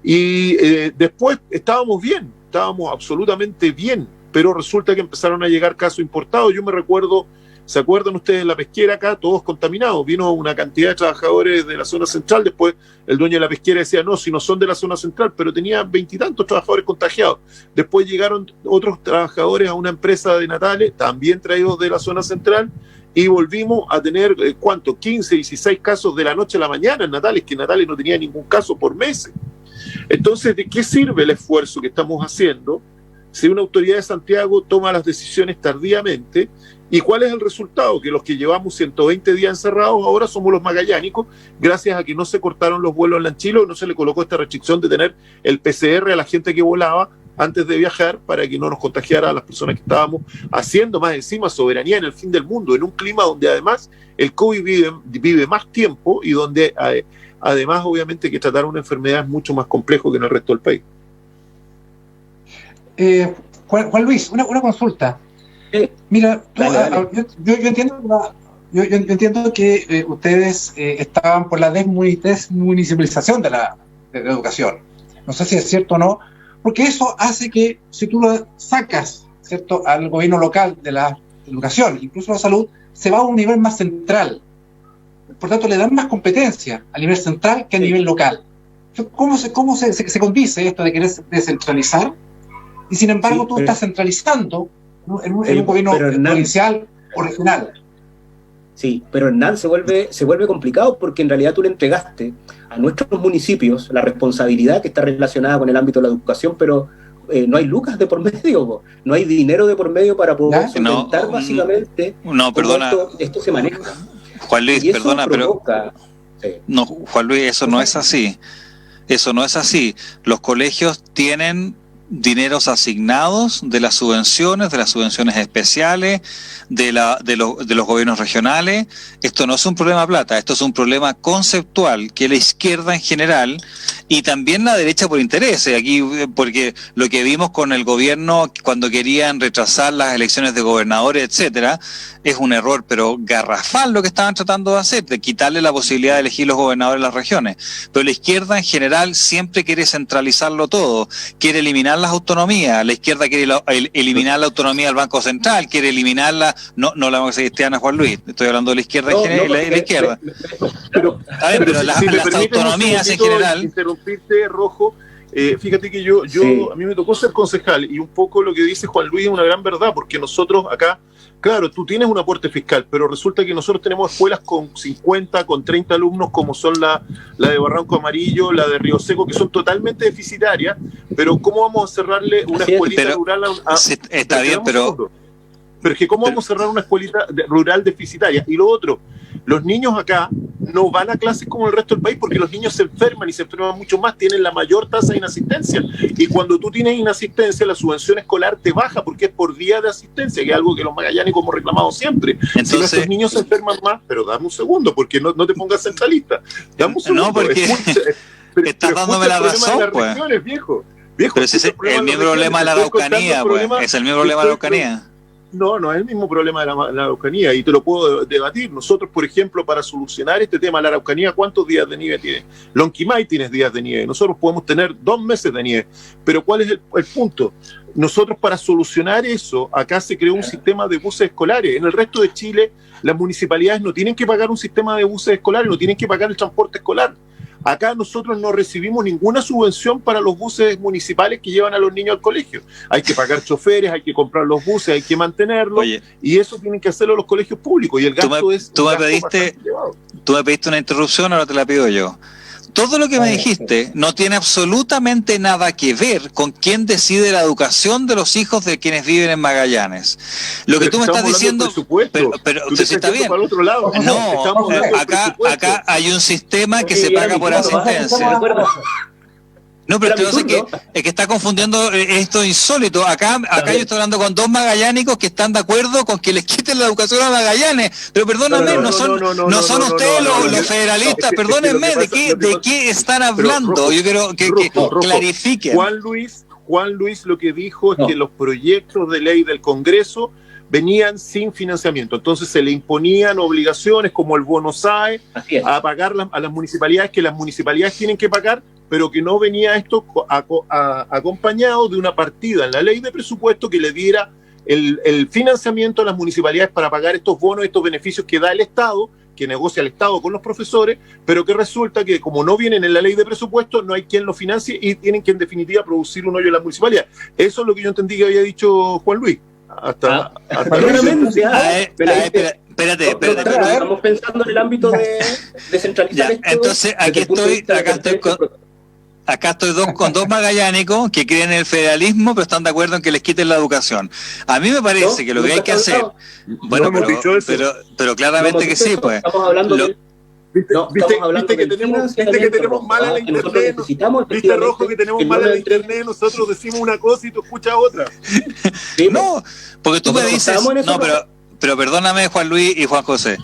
Y después estábamos absolutamente bien, pero resulta que empezaron a llegar casos importados. Yo me recuerdo, ¿se acuerdan ustedes de la pesquera acá? Todos contaminados. Vino una cantidad de trabajadores de la zona central. Después el dueño de la pesquera decía, no, si no son de la zona central, pero tenía 20 y tantos trabajadores contagiados. Después llegaron otros trabajadores a una empresa de Natales, también traídos de la zona central, y volvimos a tener, 15, 16 casos de la noche a la mañana en Natales, que Natales no tenía ningún caso por meses. Entonces, ¿de qué sirve el esfuerzo que estamos haciendo si una autoridad de Santiago toma las decisiones tardíamente? ¿Y cuál es el resultado? Que los que llevamos 120 días encerrados ahora somos los magallánicos, gracias a que no se cortaron los vuelos en Lanchilo, no se le colocó esta restricción de tener el PCR a la gente que volaba antes de viajar para que no nos contagiara a las personas que estábamos haciendo más encima soberanía en el fin del mundo, en un clima donde además el COVID vive más tiempo y donde además obviamente que tratar una enfermedad es mucho más complejo que en el resto del país. Juan Luis, una consulta. Mira, yo entiendo que ustedes estaban por la desmunicipalización de la educación. No sé si es cierto o no, porque eso hace que si tú lo sacas, ¿cierto?, al gobierno local de la educación, incluso la salud, se va a un nivel más central. Por tanto, le dan más competencia a nivel central que a nivel local. ¿Cómo se condice esto de querer descentralizar? Y sin embargo, tú estás centralizando en un gobierno provincial o regional. Sí, pero Hernán se vuelve complicado porque en realidad tú le entregaste a nuestros municipios la responsabilidad que está relacionada con el ámbito de la educación, pero no hay lucas de por medio, no hay dinero de por medio para poder solventar básicamente perdona, esto se maneja. Juan Luis, perdona, provoca, no, Juan Luis, eso no es así. Eso no es así. Los colegios tienen dineros asignados de las subvenciones especiales, de los gobiernos regionales. Esto no es un problema de plata, esto es un problema conceptual que la izquierda en general y también la derecha por intereses, aquí, porque lo que vimos con el gobierno cuando querían retrasar las elecciones de gobernadores, etcétera, es un error, pero garrafal lo que estaban tratando de hacer, de quitarle la posibilidad de elegir los gobernadores de las regiones. Pero la izquierda en general siempre quiere centralizarlo todo, quiere eliminar las autonomías, la izquierda quiere eliminar la autonomía del Banco Central, quiere eliminarla, no la democracia cristiana, Juan Luis, estoy hablando de la izquierda en general y la izquierda. Pero las autonomías en general... Interrumpirte, Rojo, fíjate que a mí me tocó ser concejal y un poco lo que dice Juan Luis es una gran verdad, porque nosotros acá, claro, tú tienes un aporte fiscal, pero resulta que nosotros tenemos escuelas con 50, con 30 alumnos, como son la de Barranco Amarillo, la de Río Seco, que son totalmente deficitarias, pero ¿cómo vamos a cerrarle una escuelita rural a está bien, pero es que ¿cómo vamos a cerrar una escuelita rural deficitaria? Y lo otro, los niños acá no van a clases como el resto del país porque los niños se enferman y se enferman mucho más, tienen la mayor tasa de inasistencia. Y cuando tú tienes inasistencia, la subvención escolar te baja porque es por día de asistencia, que es algo que los magallánicos hemos reclamado siempre. Entonces, si nuestros niños se enferman más, pero dame un segundo, porque no te pongas centralista. Dame un segundo. No, porque estás dándome la razón, pues. Viejo, pero ese es el mismo problema de la Araucanía, pues. Es el mismo problema de la Araucanía. No es el mismo problema de la Araucanía y te lo puedo debatir. Nosotros, por ejemplo, para solucionar este tema de la Araucanía, ¿cuántos días de nieve tiene? Lonquimay tienes días de nieve, nosotros podemos tener 2 meses de nieve, pero ¿cuál es el punto? Nosotros para solucionar eso, acá se creó un sistema de buses escolares. En el resto de Chile, las municipalidades no tienen que pagar un sistema de buses escolares, no tienen que pagar el transporte escolar. Acá nosotros no recibimos ninguna subvención para los buses municipales que llevan a los niños al colegio. Hay que pagar choferes, hay que comprar los buses, hay que mantenerlos. Oye, y eso tienen que hacerlo los colegios públicos y el gasto es... Tú me pediste una interrupción, ahora te la pido yo. Todo lo que me dijiste no tiene absolutamente nada que ver con quién decide la educación de los hijos de quienes viven en Magallanes. Lo que tú me estás diciendo, pero está bien. No, acá hay un sistema que se paga por asistencia. No, pero entonces es que está confundiendo esto insólito. Acá yo estoy hablando con 2 magallánicos que están de acuerdo con que les quiten la educación a Magallanes. Pero perdóname, no son ustedes los federalistas. Perdónenme, ¿de qué están hablando? Yo quiero que clarifiquen. Juan Luis lo que dijo es que los proyectos de ley del Congreso venían sin financiamiento, entonces se le imponían obligaciones como el bono SAE a pagar a las municipalidades, que las municipalidades tienen que pagar, pero que no venía esto acompañado de una partida en la ley de presupuesto que le diera el financiamiento a las municipalidades para pagar estos bonos, estos beneficios que da el Estado, que negocia el Estado con los profesores, pero que resulta que como no vienen en la ley de presupuesto, no hay quien lo financie y tienen que en definitiva producir un hoyo en las muiciparidades. Eso es lo que yo entendí que había dicho Juan Luis. Espérate. Estamos pensando en el ámbito de descentralizar esto. Entonces, acá estoy acá estoy con dos magallánicos que creen en el federalismo, pero están de acuerdo en que les quiten la educación. A mí me parece que lo que hay que hacer... Bueno, pero claramente que sí, pues. Estamos hablando de... ¿Viste que tenemos mala la internet? ¿Viste, Rojo, que tenemos mala la internet? Nosotros decimos una cosa y tú escuchas otra. No, porque tú me dices... No, pero perdóname, Juan Luis y Juan José.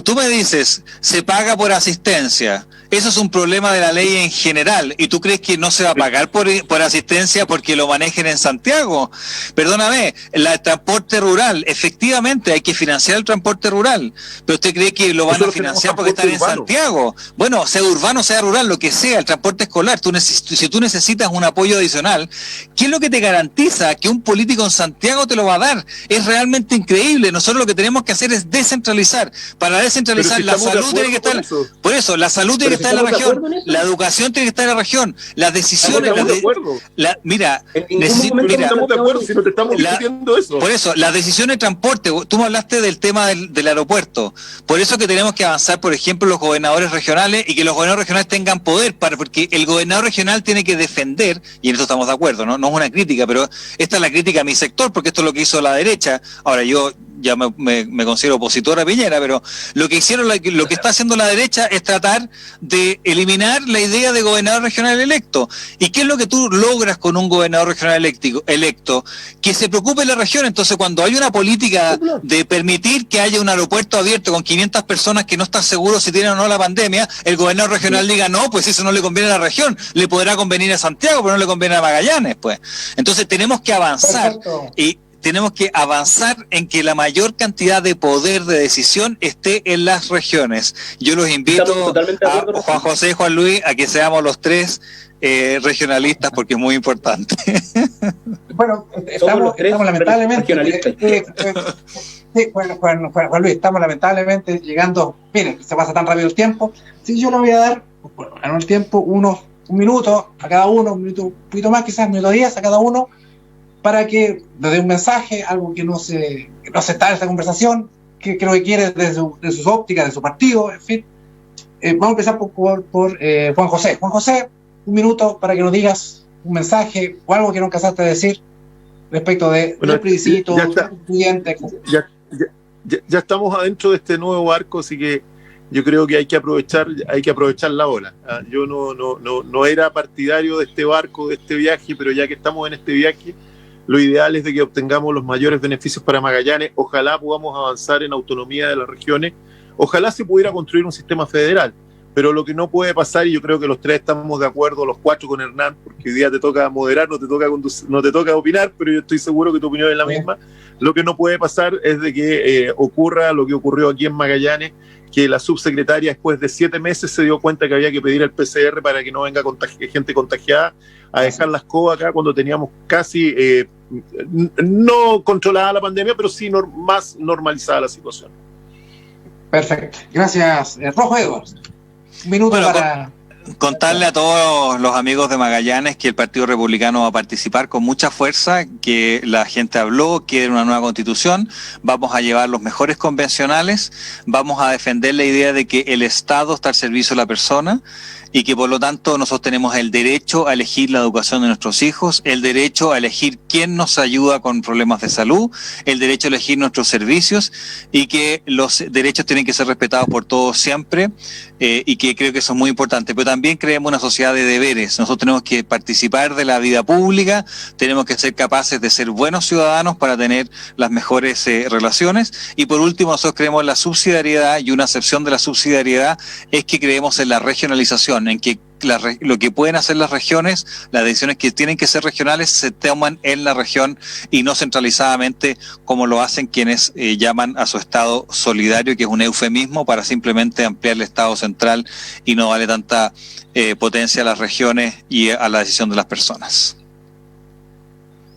Tú me dices, se paga por asistencia. Eso es un problema de la ley en general. ¿Y tú crees que no se va a pagar por asistencia porque lo manejen en Santiago? Perdóname, el transporte rural, efectivamente hay que financiar el transporte rural. ¿Pero usted cree que lo van a financiar porque están en Santiago? Bueno, sea urbano, sea rural, lo que sea, el transporte escolar. Si tú necesitas un apoyo adicional, ¿qué es lo que te garantiza que un político en Santiago te lo va a dar? Es realmente increíble. Nosotros lo que tenemos que hacer es descentralizar. Para descentralizar, la salud tiene que estar... Por eso, la salud tiene que estar en la región, la educación tiene que estar en la región, las decisiones... Mira, estamos de acuerdo si no te estamos discutiendo eso. Por eso, las decisiones de transporte, tú me hablaste del tema del aeropuerto, por eso que tenemos que avanzar, por ejemplo, los gobernadores regionales y que los gobernadores regionales tengan poder, porque el gobernador regional tiene que defender, y en esto estamos de acuerdo, no es una crítica, pero esta es la crítica a mi sector, porque esto es lo que hizo la derecha. Ahora yo ya me considero opositor a Piñera, pero lo que está haciendo la derecha es tratar de eliminar la idea de gobernador regional electo. ¿Y qué es lo que tú logras con un gobernador regional electo? Que se preocupe la región. Entonces, cuando hay una política de permitir que haya un aeropuerto abierto con 500 personas que no están seguros si tienen o no la pandemia, el gobernador regional diga, no, pues eso no le conviene a la región, le podrá convenir a Santiago, pero no le conviene a Magallanes, pues. Entonces, tenemos que avanzar. Perfecto. Y tenemos que avanzar en que la mayor cantidad de poder de decisión esté en las regiones. Yo los invito a Juan José y Juan Luis a que seamos los tres regionalistas, porque es muy importante. Bueno, estamos lamentablemente... Juan Luis, estamos lamentablemente llegando... Miren, se pasa tan rápido el tiempo. Sí, yo le voy a dar en el tiempo un minuto a cada uno, un poquito más, quizás, un minuto 10 a cada uno, para que le dé un mensaje, algo que no se está en esta conversación, que lo que quiere de sus ópticas, de su partido, en fin. Vamos a empezar por Juan José. Juan José, un minuto para que nos digas un mensaje o algo que no alcanzaste a decir respecto del plebiscito, estudiante. Ya estamos adentro de este nuevo barco, así que yo creo que hay que aprovechar la ola. Yo no era partidario de este barco, de este viaje, pero ya que estamos en este viaje, lo ideal es de que obtengamos los mayores beneficios para Magallanes. Ojalá podamos avanzar en autonomía de las regiones. Ojalá se pudiera construir un sistema federal. Pero lo que no puede pasar, y yo creo que los tres estamos de acuerdo, los cuatro con Hernán, porque hoy día te toca moderar, no te toca opinar, pero yo estoy seguro que tu opinión es la misma. Lo que no puede pasar es de que ocurra lo que ocurrió aquí en Magallanes, que la subsecretaria después de 7 meses se dio cuenta que había que pedir el PCR para que no venga gente contagiada a dejar las cosas acá cuando teníamos casi no controlada la pandemia, pero sí más normalizada la situación. Perfecto. Gracias. Rojo Edwards. Un minuto para... Contarle a todos los amigos de Magallanes que el Partido Republicano va a participar con mucha fuerza, que la gente habló, quiere una nueva constitución, vamos a llevar los mejores convencionales, vamos a defender la idea de que el Estado está al servicio de la persona y que por lo tanto nosotros tenemos el derecho a elegir la educación de nuestros hijos, el derecho a elegir quién nos ayuda con problemas de salud, el derecho a elegir nuestros servicios y que los derechos tienen que ser respetados por todos siempre y que creo que eso es muy importante. Pero también creemos una sociedad de deberes. Nosotros tenemos que participar de la vida pública, tenemos que ser capaces de ser buenos ciudadanos para tener las mejores relaciones y por último nosotros creemos en la subsidiariedad y una excepción de la subsidiariedad es que creemos en la regionalización, en que lo que pueden hacer las regiones, las decisiones que tienen que ser regionales se toman en la región y no centralizadamente como lo hacen quienes llaman a su Estado solidario, que es un eufemismo para simplemente ampliar el Estado central y no darle tanta potencia a las regiones y a la decisión de las personas.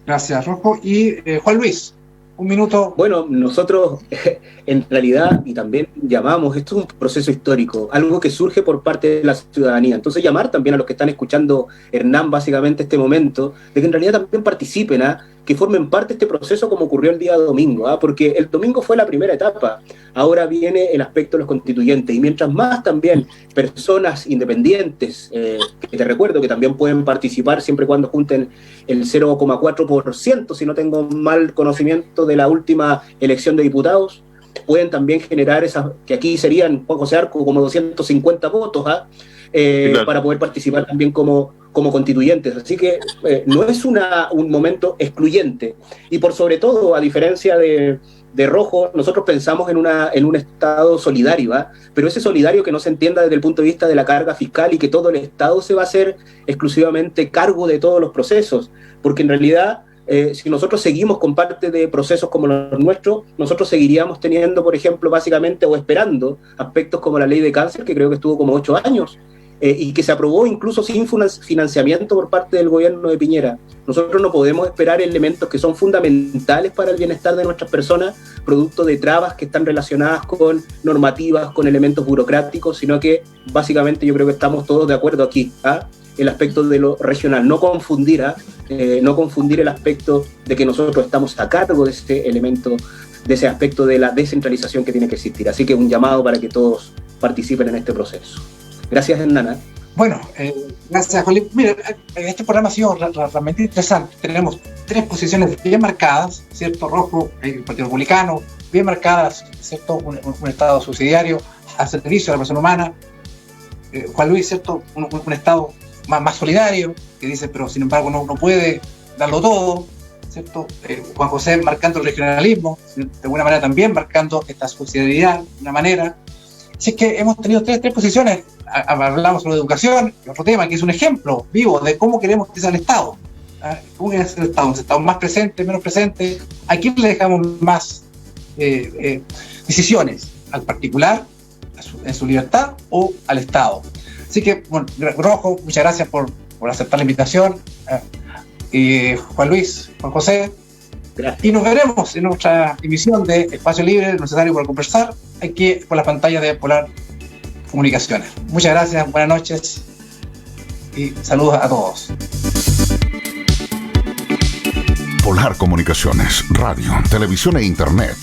Gracias, Rojo. Y Juan Luis, un minuto. Bueno, nosotros en realidad, y también llamamos, esto es un proceso histórico, algo que surge por parte de la ciudadanía. Entonces llamar también a los que están escuchando Hernán básicamente este momento, de que en realidad también participen, que formen parte de este proceso como ocurrió el día domingo, porque el domingo fue la primera etapa, ahora viene el aspecto de los constituyentes, y mientras más también personas independientes, que te recuerdo que también pueden participar siempre y cuando junten el 0,4%, si no tengo mal conocimiento de la última elección de diputados, pueden también generar esas, que aquí serían, Juan José Arco, como 250 votos, claro, para poder participar también como constituyentes. Así que no es un momento excluyente. Y por sobre todo, a diferencia de Rojo, nosotros pensamos en un Estado solidario, pero ese solidario que no se entienda desde el punto de vista de la carga fiscal y que todo el Estado se va a hacer exclusivamente cargo de todos los procesos, porque en realidad si nosotros seguimos con parte de procesos como los nuestros, nosotros seguiríamos teniendo, por ejemplo, básicamente, o esperando aspectos como la ley de cáncer, que creo que estuvo como 8 años, y que se aprobó incluso sin financiamiento por parte del gobierno de Piñera. Nosotros no podemos esperar elementos que son fundamentales para el bienestar de nuestras personas, producto de trabas que están relacionadas con normativas, con elementos burocráticos, sino que básicamente yo creo que estamos todos de acuerdo aquí, el aspecto de lo regional, no confundir el aspecto de que nosotros estamos a cargo de este elemento, de ese aspecto de la descentralización que tiene que existir. Así que un llamado para que todos participen en este proceso. Gracias, Hernán. Bueno, gracias, Juan. Mira, este programa ha sido realmente interesante. Tenemos 3 posiciones bien marcadas, ¿cierto? Rojo, el Partido Republicano, bien marcadas, ¿cierto? Un Estado subsidiario al servicio de la persona humana. Juan Luis, ¿cierto? Un Estado más solidario, que dice, pero sin embargo no puede darlo todo, ¿cierto? Juan José marcando el regionalismo, de alguna manera también marcando esta subsidiariedad de una manera. Así que hemos tenido tres posiciones. Hablamos sobre educación, otro tema que es un ejemplo vivo de cómo queremos que sea el Estado. ¿Cómo es el Estado? ¿Un Estado más presente, menos presente? ¿A quién le dejamos más decisiones? ¿Al particular, en su libertad, o al Estado? Así que, bueno, Rojo, muchas gracias por aceptar la invitación. Juan Luis, Juan José, gracias. Y nos veremos en nuestra emisión de Espacio Libre, necesario para conversar, aquí por las pantallas de Polar Comunicaciones. Muchas gracias, buenas noches y saludos a todos. Polar Comunicaciones, radio, televisión e internet.